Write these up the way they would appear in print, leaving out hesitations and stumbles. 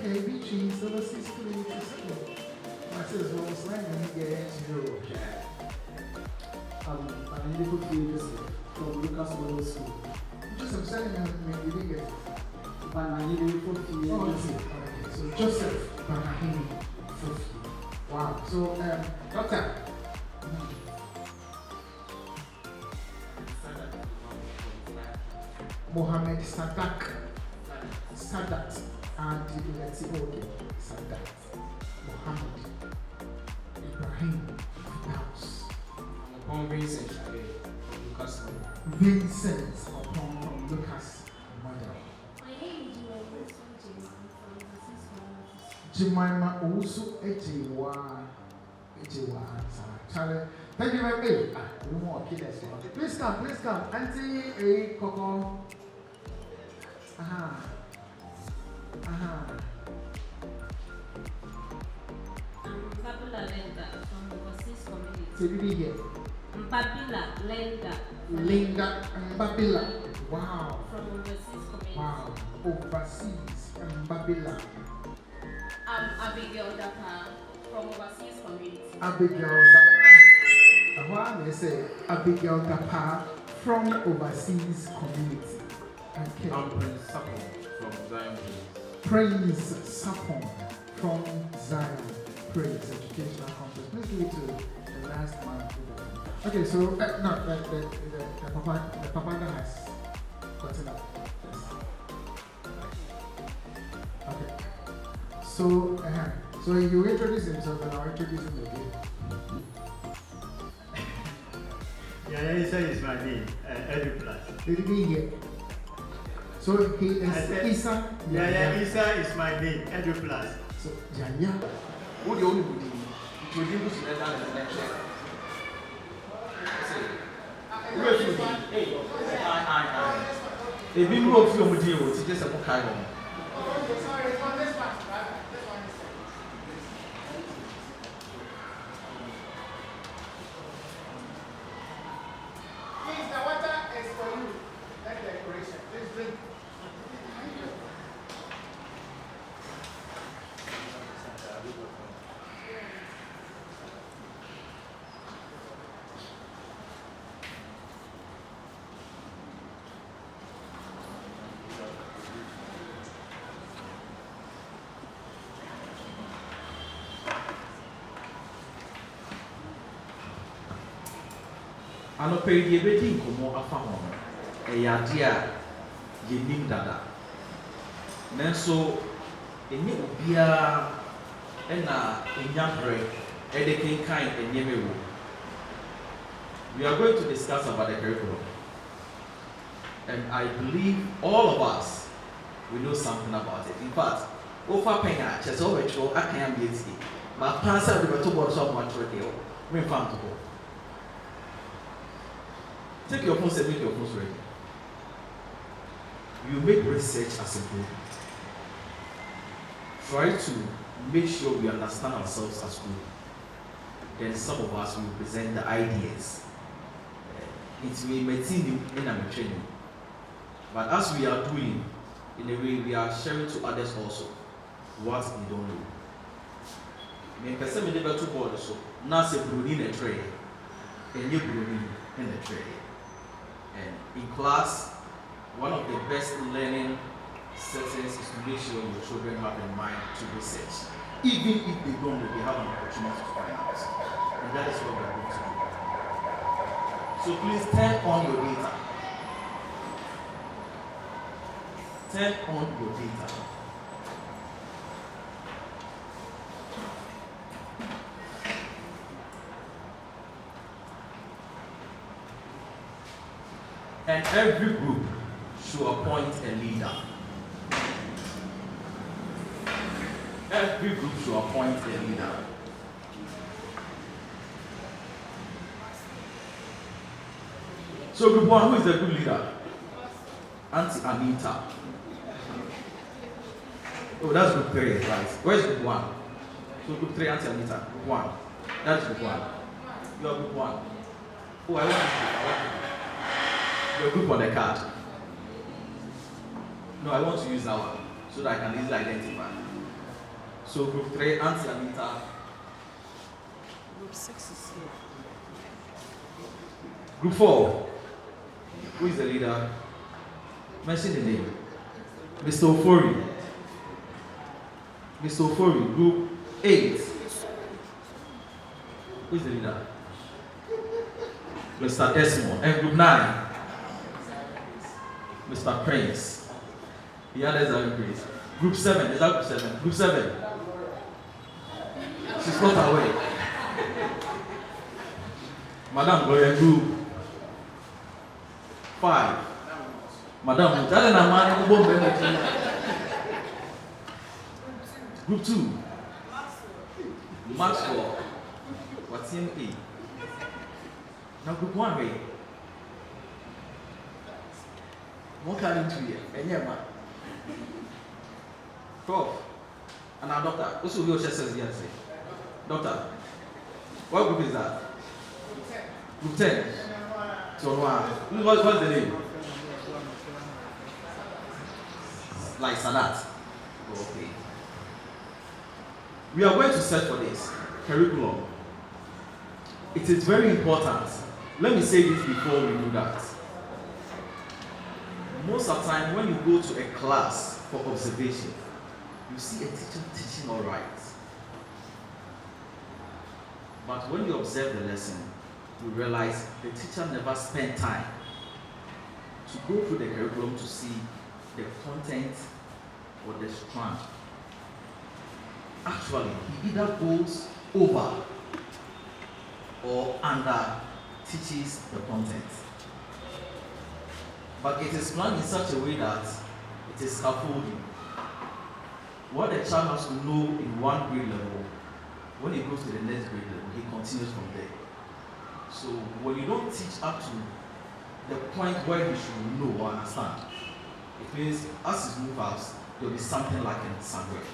between overseas communities. I said, as long as I get to I need to feel this from Lucas Middle School. Just I'm saying, maybe we get but I need to feel. Oh, okay. So Joseph Banahini, 50. Wow. So, Doctor. Mohammed Sadat, and let's see, okay, Sadat, Mohammed Ibrahim House, Vincent upon Lucas Model. My name is Jemima Owusu Ejiwa. Charlie, thank you very much. No more kids. Please come. Auntie Coco. Mpapila Lenga from overseas community. Say it here. Mpapila Lenga. Linda Mbabila. Wow. From overseas community. Wow. Overseas Mbabila. I'm Abigail Dapa from overseas community. Abigail Dapa. Why they say Abigail Dapa from overseas community. Okay. I'm Prince Sapon from Zion. Prince Sapon from Zion. Praise Educational Conference. Let's give it to the last man. Okay, so no, the papa that has gotten up. Okay. So you introduce himself and I'll introduce him again. Isa is my name, Eduplus. Did he be here? So he is Isa. Isa is my name, Eduplus. So Yaya. Who the only would introduce the other next year? If you move from the deal, it's just a book. Please, the water is for you. That decoration. Please drink. Ano pay the betting como a family, a yadia, ye nim dada. Nenso, a new beer, and a young break, educating kind and yemi. We are going to discuss about the curriculum. And I believe all of us we know something about it. In fact, over penga, just over I can't be easy. But pastor, we were two words of one to we found to go. Take your phone and make your phone ready. You make research as a group. Try to make sure we understand ourselves as a group. Then some of us will present the ideas. It may maintain in a training. But as we are doing, in a way, we are sharing to others also what we don't know. Me person me never to board so. Now say brewing a tray, and you brewing in the tray. And in class, one of the best learning settings is to make sure your children have in mind to research. Even if they don't know, they have an opportunity to find out. And that is what we are going to do. So please turn on your data. Turn on your data. And every group should appoint a leader. Every group should appoint a leader. So group one, who is the group leader? Auntie Anita. Oh, that's group 3, right? Where's group 1? So group 3, Auntie Anita. Group 1. That's group 1. You are group 1. Oh, I want your group on the card. No, I want to use that one so that I can easily identify. So group 3, Auntie Anita. Group 6 is here. Group 4. Who is the leader? Mention the name. Mr. Ofori. Mr. Ofori. Group 8. Who is the leader? Mr. Desmond. And group 9. Mr. Prince. The others are in Prince. Group 7. Is that group 7? Group 7. She's not away. Madam Gloria, group 5. Madam, group 2. Maxwell. What's him A? Now group 1 way. What can you do here? And yeah, man. Prof. And our doctor. Also, we says here. Doctor. What group is that? Group 10. So, what's the name? Like Sanat. Okay. We are going to search for this curriculum. It is very important. Let me say this before we do that. Most of the time, when you go to a class for observation, you see a teacher teaching all right. But when you observe the lesson, you realize the teacher never spent time to go through the curriculum to see the content or the strand. Actually, he either goes over or under teaches the content. But it is planned in such a way that it is scaffolding. What the child has to know in one grade level, when he goes to the next grade level, he continues from there. So when you don't teach up to the point where he should know or understand, it means as he moves out, there will be something lacking somewhere.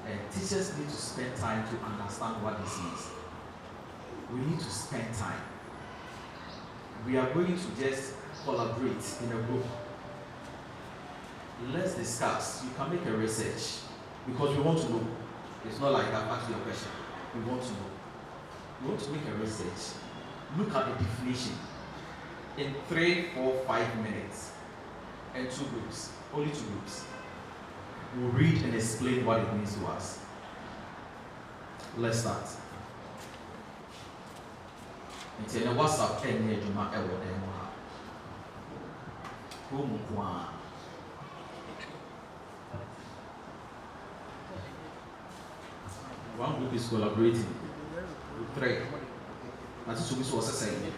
And teachers need to spend time to understand what this means. We need to spend time. We are going to just collaborate in a group. Let's discuss. You can make a research because we want to know. It's not like I've asked you a question. We want to know. We want to make a research. Look at the definition in 3, 4, 5 minutes and 2 groups, only 2 groups. We'll read and explain what it means to us. Let's start. Nti na WhatsApp ɛnyɛ adwuma ɛwɔ dan mu ha. Home kwa. One group is collaborating. 3. That's so we saw saying.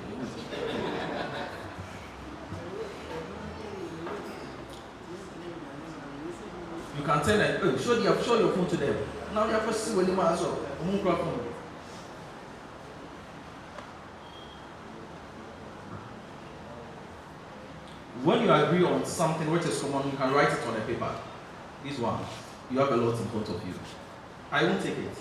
You can tell them, oh, show your phone to them. Now they have to see when you are so. When you agree on something which is common, you can write it on a paper. This one, you have a lot in front of you. I won't take it.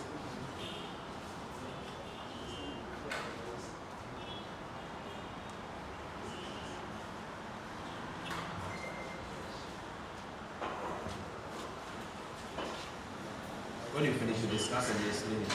When you finish, you discuss and you explain it.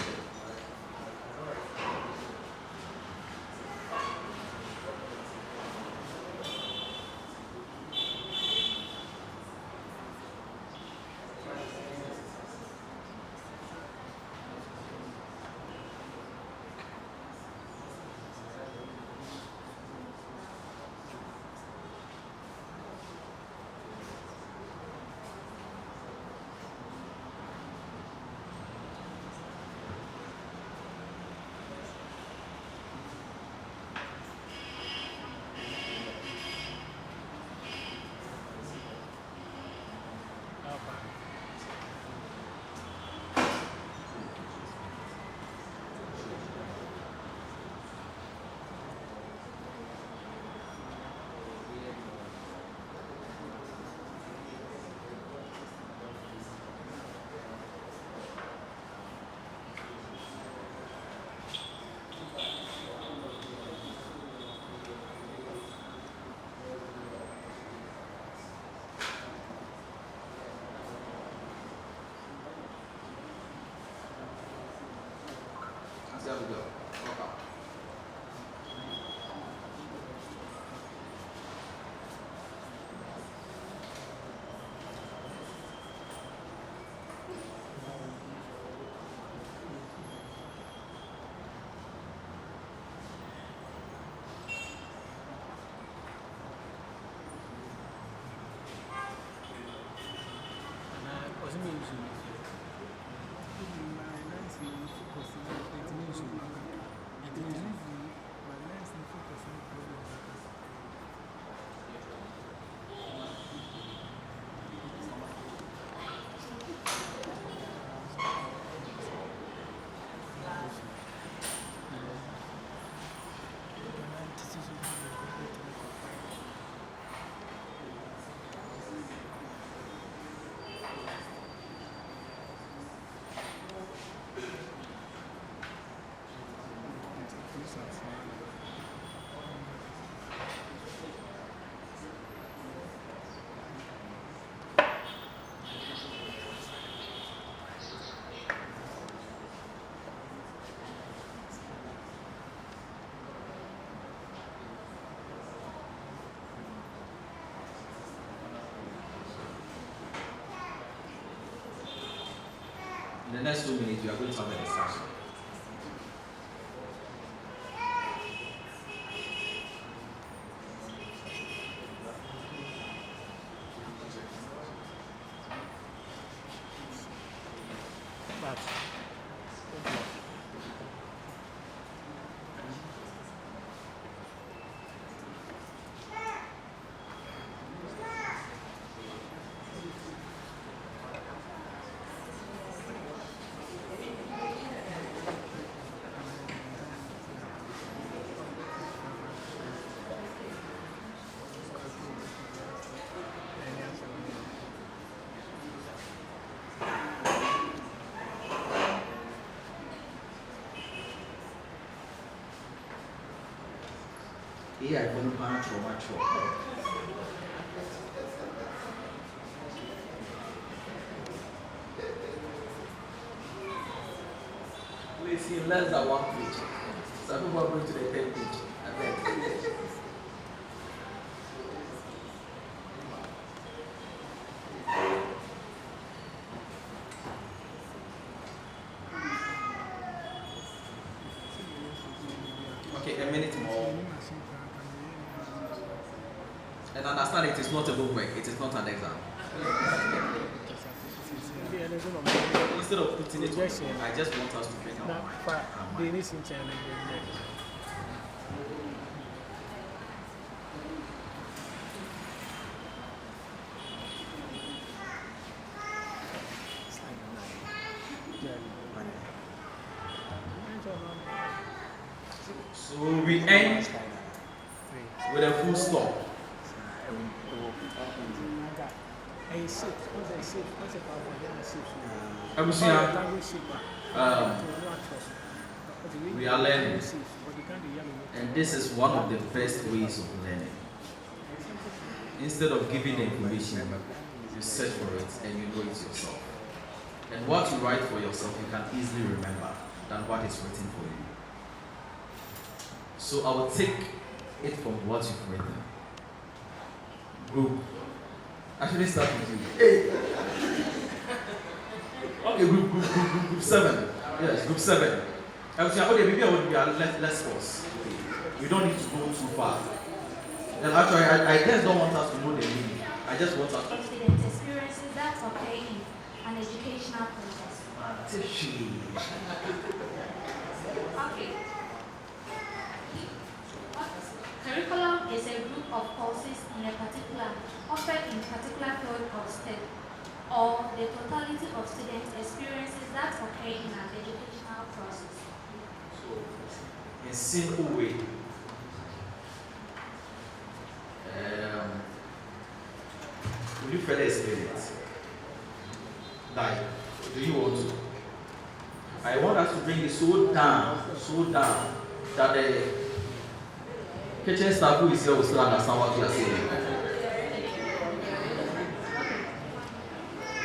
There we go. Welcome. In the next 2 minutes, we are going to have a discussion. Yeah, I'm going to punch or match. Please, in less than 1 page. Some people are going to the 10 page. Okay, a minute more. And understand it is not a homework, it is not an exam. Instead of putting it on, I just want us to bring our mind. So we end with a full stop. We are learning, and this is one of the best ways of learning. Instead of giving the information, you search for it and you know it yourself. And what you write for yourself, you can easily remember than what is written for you. So I will take it from what you've written. Group. Actually, start with you. Hey. Okay, group 7. Yes, group 7. Okay, maybe I would be less force. You don't need to go too far. And actually, I just don't want us to know the meaning. I just want us to. Student experiences that occur in an educational process. Okay. Curriculum is a group of courses in a particular, offered in particular field of study, or the totality of student experiences that occur in an educational process. So, in a simple way, will you further explain it? Like, do you want to? I want us to bring it so down, that the kitchen staff who is here will still understand what you are saying.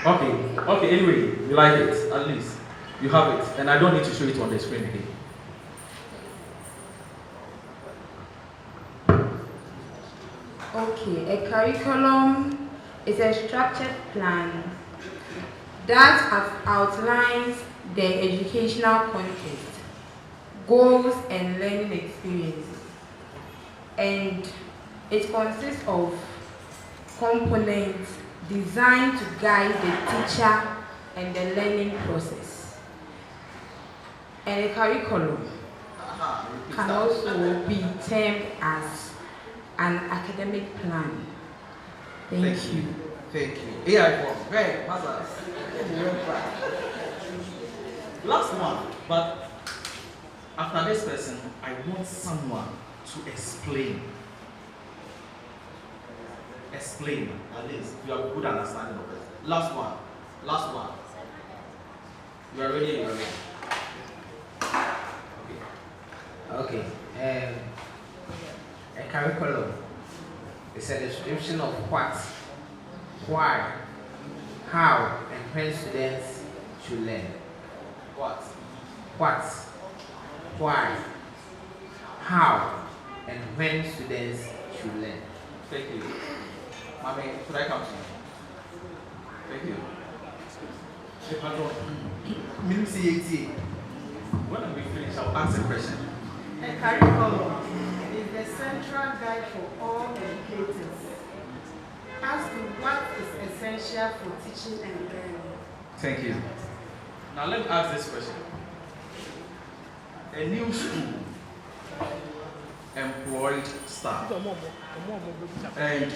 Okay, anyway, you like it, at least. You have it, and I don't need to show it on the screen again. Okay, a curriculum is a structured plan that outlines the educational content, goals, and learning experiences. And it consists of components designed to guide the teacher and the learning process. And a curriculum can also be termed as an academic plan. Thank you. Thank you. AI form. Right, Master. Last one, but after this person, I want someone to explain. Explain, at least you have a good understanding of it. Last one. Last one. You are ready? You are ready. Okay. A curriculum is a description of what, why, how, and when students should learn. What? What, why, how, and when students should learn. Thank you. Mommy, could I come to you? Thank you. When we finish, I'll ask a question. A curriculum is the central guide for all educators as to what is essential for teaching and learning. Thank you. Now let me ask this question. A new school employed staff and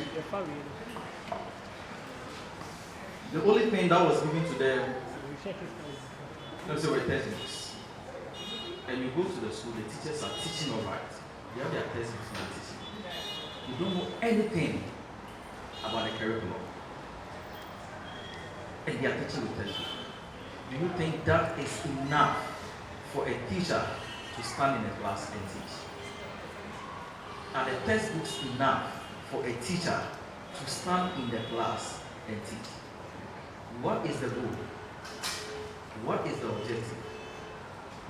the only thing that was given to them, let's say, were textbooks. And you go to the school, the teachers are teaching all right. They have their textbooks and they're teaching. You don't know anything about the curriculum. And they are teaching with textbooks. Do you think that is enough for a teacher to stand in a class and teach? Are the textbooks enough for a teacher to stand in the class and teach? What is the goal? What is the objective?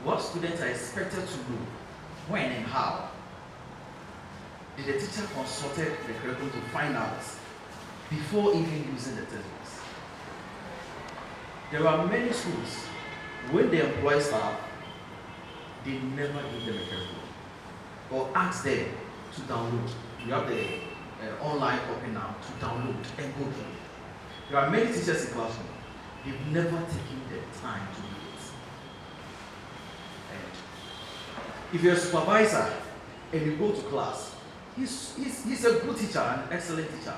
What students are expected to know, when and how? Did the teacher consult the curriculum to find out before even using the textbooks? There are many schools, when they employ staff, they never give them a curriculum or ask them to download. You have the online copy now to download and go through. There are many teachers in classroom, they've never taken the time to do it. And if you're a supervisor and you go to class, he's a good teacher, an excellent teacher,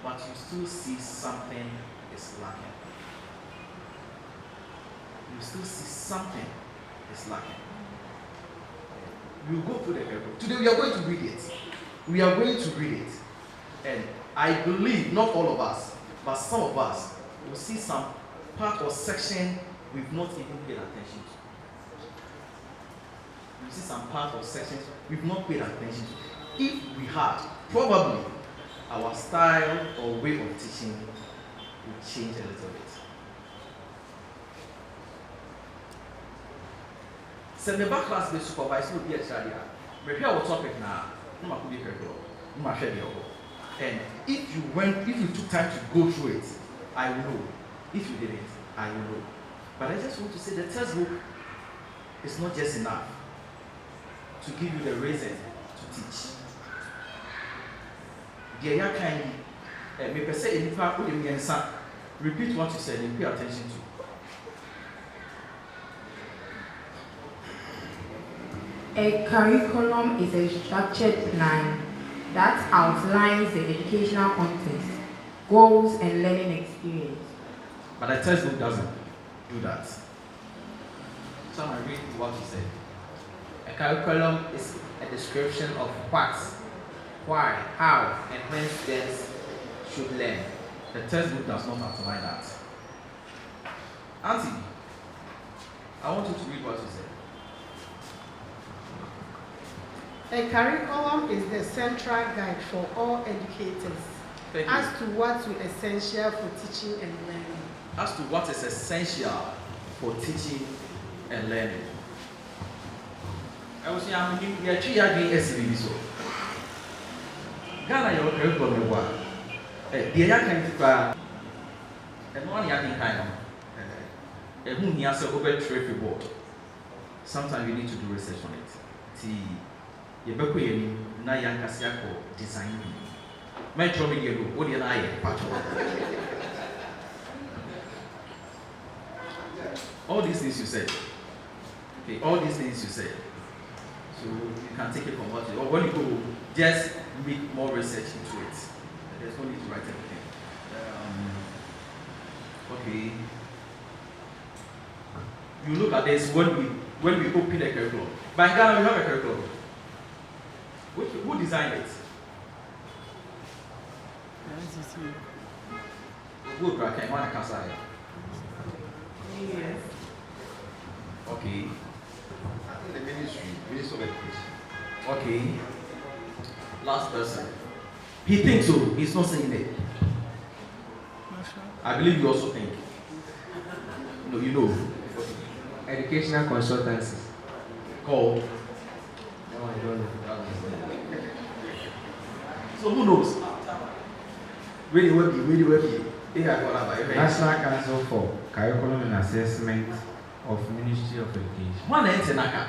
but you still see something is lacking. You still see something is lacking. You go through the curriculum. Today we are going to read it. We are going to read it. And I believe, not all of us, but some of us will see some part or section we've not even paid attention to. You see some part or sections we've not paid attention to. If we had, probably our style or way of teaching would change a little bit. Send the back class the supervisor will be a child. Maybe our topic now, and if you took time to go through it, I will know. If you didn't, I will know. But I just want to say the textbook is not just enough to give you the reason to teach. Repeat what you said and pay attention to. A curriculum is a structured plan that outlines the educational content, goals, and learning experience. But the textbook doesn't do that. So I read what you said. A curriculum is a description of what, why, how, and when students should learn. The textbook does not outline that. Auntie, I want you to read what you said. A curriculum is the central guide for all educators as to what is essential for teaching and learning. As to what is essential for teaching and learning. I was young, Ghana your curriculum wa. The ya kan tipa. And one ya kan kind of. Who near so over traffic board. Sometimes you need to do research on it. You better you na young Kasiako design. My trouble you what do you like? All these things you said. Okay, all these things you said. So you can take it from what you or when you go, just make more research into it. There's no need to write everything. Okay. You look at this when we open a curriculum. By Ghana we have a curriculum. Who designed it? Who came on Kasai? Yes. Okay. The Ministry of Education. Okay. Last person. He thinks so. He's not saying it. I believe you also think. No, you know. Educational consultancy. Called. No, I don't know. So who knows? Really will be. National Council for Curriculum and Assessment of Ministry of Education. One enter NACCA.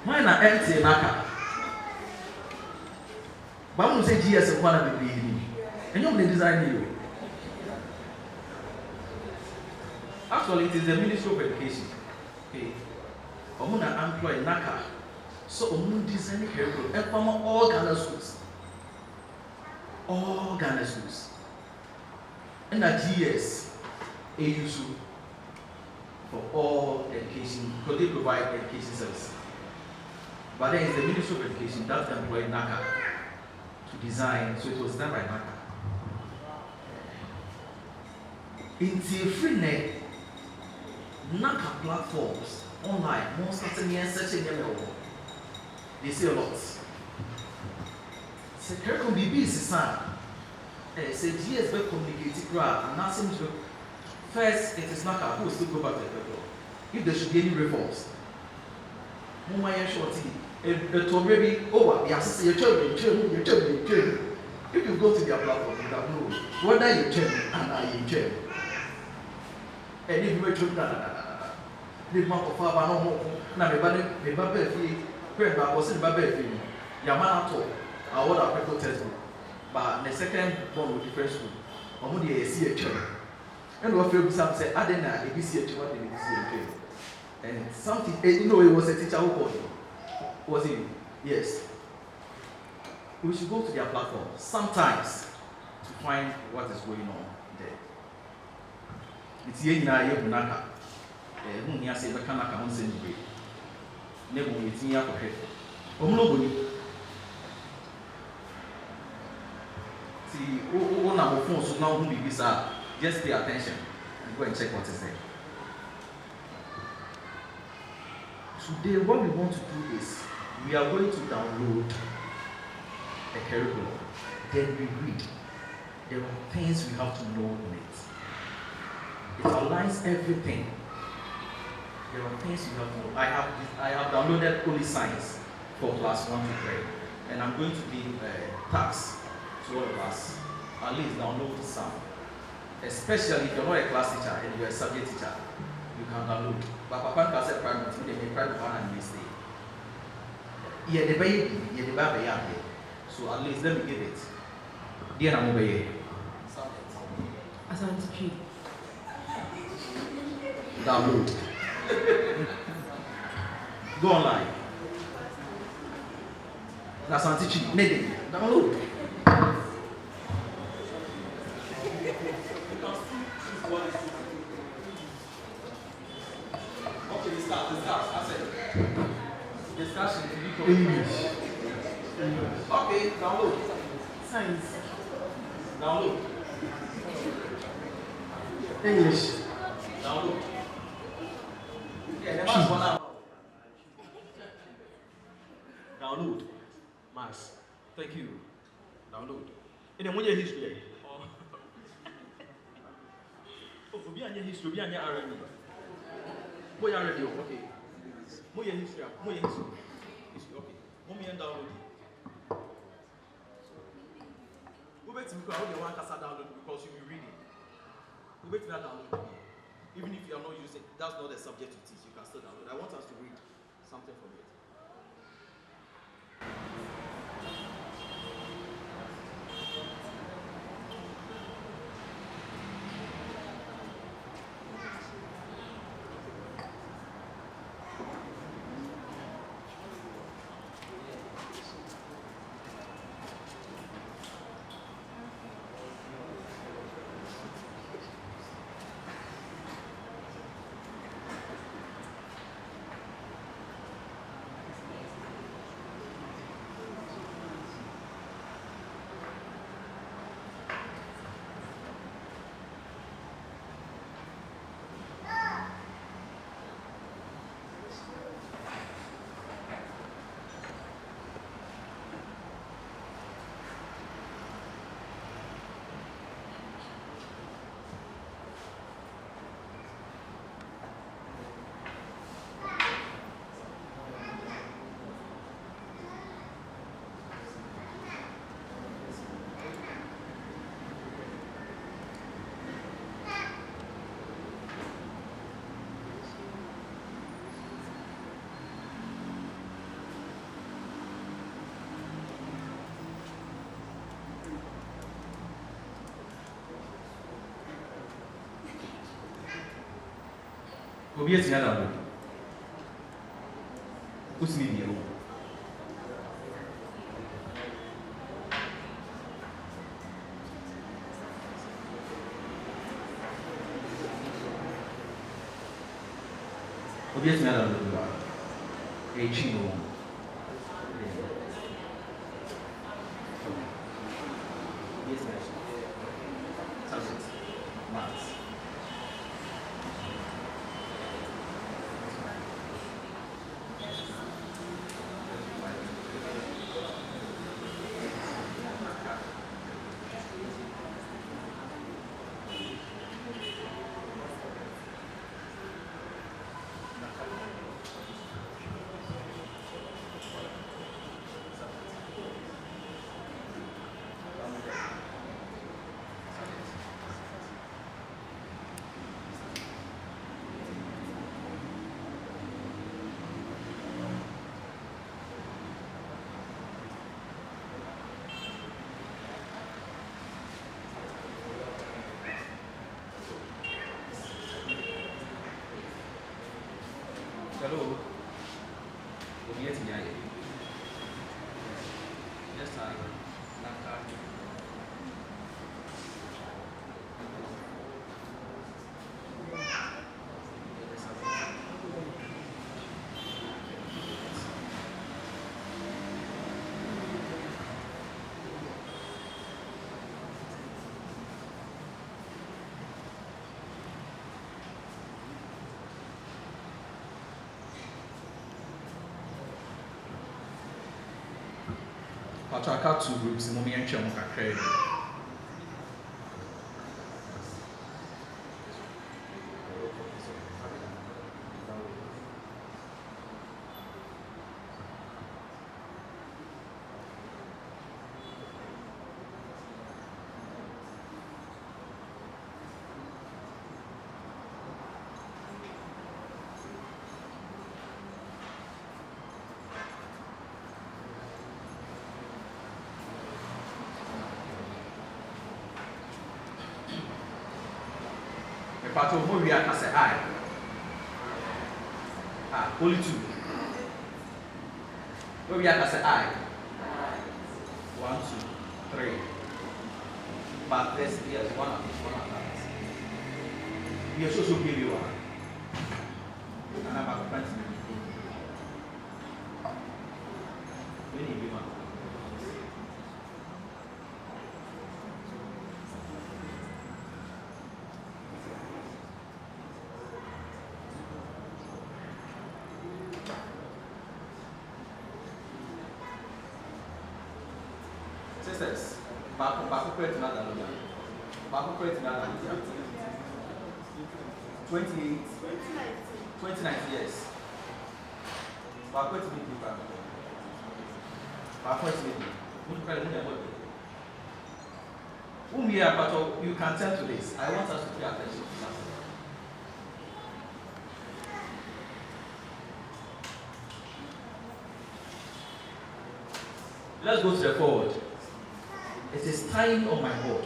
Mine are empty NACCA. But I'm going to say GS and one of the and you're design you. Actually, it is the Ministry of Education. Okay. I'm going to employ NACCA. So I'm going to design curriculum and from all Ghana schools. All Ghana schools. And that GS, AUSU, for all education, because they provide education service. But then it's the Ministry of Education that employed NACCA to design, so it was done by NACCA. In free NACCA platforms online, most of them are searching them. They say a lot. Say curriculum BB is son. Say GS be communicating crowd and nothing to first it is NACCA who will still go back to the curriculum. If there should be any reforms. Maybe oh yes, your children. If you go to their platform, you don't know whether you change and I change. And if you were to the mark of our no more, now the Babel fee, Pray was in Babel fee. Yamanato, I would have people test me. But the second one with the first school, only a CH. And what feel some say, I didn't know if you what did you see. And something, you know, it was a teacher who called him. Was it? Yes. We should go to their platform sometimes to find what is going on there. It's here in our NACCA. Who near say, but Kanaka on send you. Never meeting your pocket. Nobody. See, all our phones so now who be visa. Just pay attention and go and check what is there. Today, what we want to do is we are going to download a curriculum. Then we read. There are things we have to know in it. It outlines everything. There are things you have to know. I have downloaded Holy Science for class 1 to 3, and I'm going to give tasks to all of us. At least download some. Especially if you're not a class teacher and you're a subject teacher, you can download. But Papa can say private, they may private one and mistake. Yeah, the baby, so at least let me give it. Dear Namubaye. Asante. Download. Go online. That's on teaching. Download. Okay, start. I said. Discussion. English. Okay, download. Science. Download. English. Download. Yeah, the mass one out. Download. Mass. Thank you. Download. And then when you history. Oh, for me, history, be an R&D. Boy, R&D, okay. More history. History, okay. Mommy and download it. Go back to me, I want to download because you'll be reading. Go back to that download it. Even if you are not using, that's not a subject to teach, you can still download. I want us to read something from it. Obi esi ada do. Usini bi ero. Obi esi ada do. Echi no. Yes, yes. Subject. Maths. Hello. Obi eti ya ye. Yes, sir. NACCA. But I got two groups in Mommy and Chemka. But we are as a I. Only two. We are as a I. 1, 2, 3. But there's one of that. We are so give you one. And I'm about to print it. We need one. Sisters, back to another. 28. 2019, yes. Back to the people. You can tell to this. I want us to pay attention to something. Let's go to the forward. It is tiny on my board.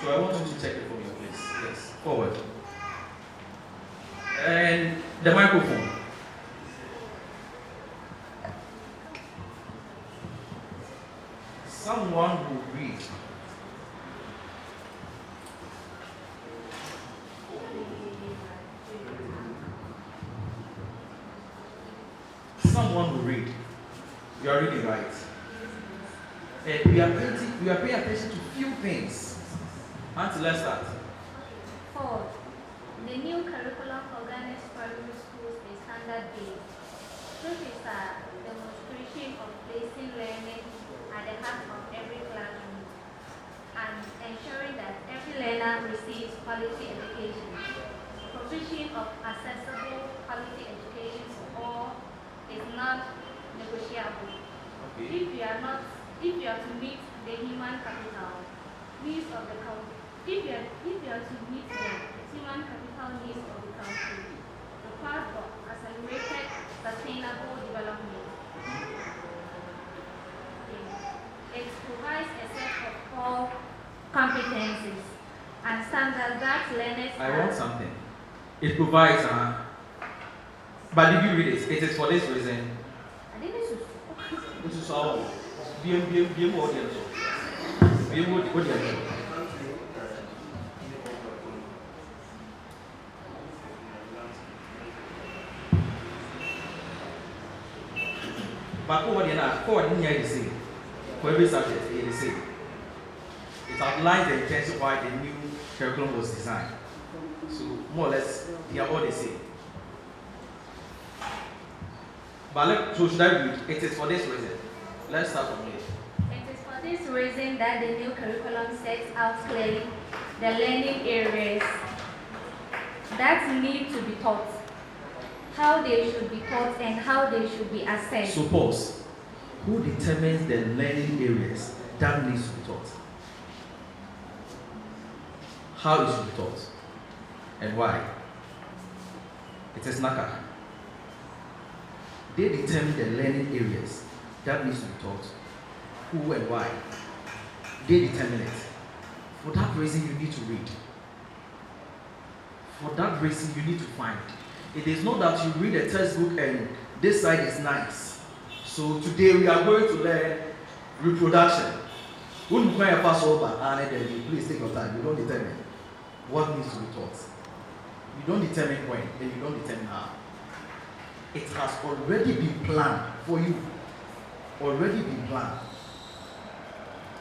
So I want you to check it for me, please. Yes, forward. And the microphone. Someone will read. Someone will read. You are reading right. And we are paying attention to few things. Until let's start. 4. The new curriculum organizes primary schools a standard-based. This is a demonstration of placing learning at the heart of every classroom and ensuring that every learner receives quality education. Provision of accessible quality education for all is not negotiable. Okay. If you are to meet the human capital needs of the country, if you are to meet the human capital needs of the country, the path for accelerated sustainable development. It provides a set of core competencies and standards that learners I want something. It provides, but did you read it? It is for this reason. I didn't know. This is all. Be audience. Be audience. But forward in here is the same. For every subject, it is the same. It outlines the intention why the new curriculum was designed. So more or less, they are all the same. But so should I read? It is for this reason. Let's start from here. It is for this reason that the new curriculum sets out clearly the learning areas that need to be taught, how they should be taught, and how they should be assessed. So pause. Who determines the learning areas that needs to be taught? How it should be taught? And why? It is NACCA. They determine the learning areas that needs to be taught. Who and why? They determine it. For that reason, you need to read. For that reason, you need to find. It is not that you read a textbook and this side is nice. So today we are going to learn reproduction. When you find a pass over, please take your time. You don't determine what needs to be taught. You don't determine when, and you don't determine how. It has already been planned for you. Already been planned.